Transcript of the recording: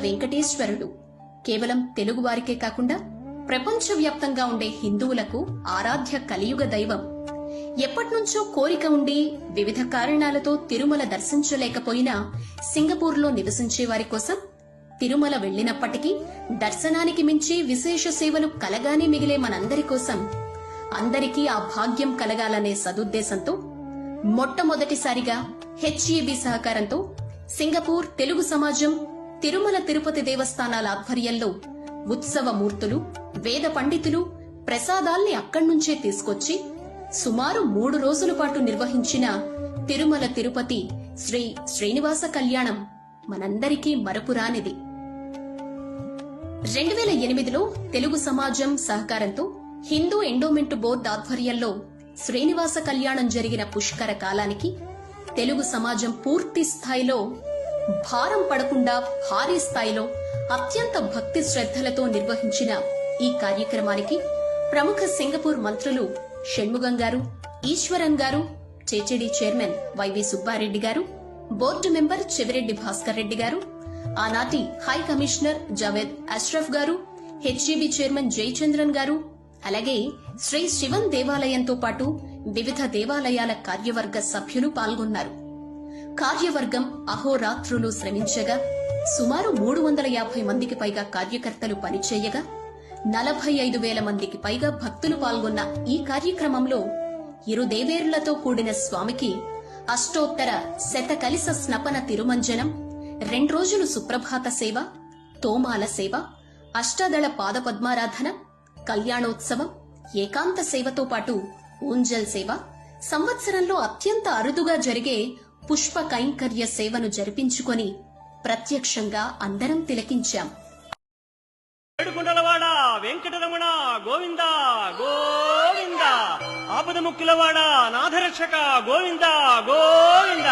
వెంకటేశ్వరుడు కేవలం తెలుగువారికే కాకుండా ప్రపంచవ్యాప్తంగా ఉండే హిందువులకు ఆరాధ్య కలియుగ దైవం. ఎప్పట్నుంచో కోరిక ఉండి వివిధ కారణాలతో తిరుమల దర్శించలేకపోయినా సింగపూర్లో నివసించే వారి కోసం తిరుమల వెళ్లినప్పటికీ దర్శనానికి మించి విశేష సేవలు కలగానే మిగిలే మనందరి కోసం అందరికీ ఆ భాగ్యం కలగాలనే సదుద్దేశంతో మొట్టమొదటిసారిగా హెచ్ఈబి సహకారంతో సింగపూర్ తెలుగు సమాజం తిరుమల తిరుపతి దేవస్థానాల ఆధ్వర్యంలో ఉత్సవ మూర్తులు, వేద పండితులు ప్రసాదాల్ని అక్కడ్నుంచే తీసుకొచ్చి సుమారు 3 రోజుల పాటు నిర్వహించిన తిరుమల తిరుపతి శ్రీ శ్రీనివాస కళ్యాణం మనందరికీ మరపురానిది. 2008లో తెలుగు సమాజం సహకారంతో హిందూ ఎండోమెంట్ బోర్డు ఆధ్వర్యంలో శ్రీనివాస కళ్యాణం జరిగిన పుష్కర కాలానికి తెలుగు సమాజం పూర్తి స్థాయిలో భారం పడకుండా భారీ స్థాయిలో అత్యంత భక్తి శ్రద్ధలతో నిర్వహించిన ఈ కార్యక్రమానికి ప్రముఖ సింగపూర్ మంత్రులు షణ్ముగం గారు, ఈశ్వరన్ గారు, టీటీడీ చైర్మన్ వైవి సుబ్బారెడ్డి గారు, బోర్డు మెంబర్ చెవిరెడ్డి భాస్కర్ రెడ్డి గారు, ఆనాటి హై కమిషనర్ జావేద్ అష్రఫ్ గారు, హెచ్ఈబి చైర్మన్ జయచంద్రన్ గారు, అలాగే శ్రీ శివన్ దేవాలయంతో పాటు వివిధ దేవాలయాల కార్యవర్గ సభ్యులు పాల్గొన్నారు. కార్యవర్గం అహోరాత్రులు శ్రమించగా సుమారు 350 మందికి పైగా కార్యకర్తలు పనిచేయగా 45,000 మందికి పైగా భక్తులు పాల్గొన్న ఈ కార్యక్రమంలో ఇరు దేవేరులతో కూడిన స్వామికి అష్టోత్తర శతకలిస స్నపన తిరుమంజనం, 2 రోజులు సుప్రభాత సేవ, తోమాల సేవ, అష్టాదళ పాదపద్మారాధన, కళ్యాణోత్సవం, ఏకాంత సేవతో పాటు ఊంజల్ సేవ, సంవత్సరంలో అత్యంత అరుదుగా జరిగే పుష్ప కైంకర్య సేవను జరిపించుకొని ప్రత్యక్షంగా అందరం తిలకించాం. ఏడుకొండలవాడ వెంకటరమణ గోవింద గోవింద, ఆపద ముక్కులవాడ నాథరక్షక గోవింద గోవింద.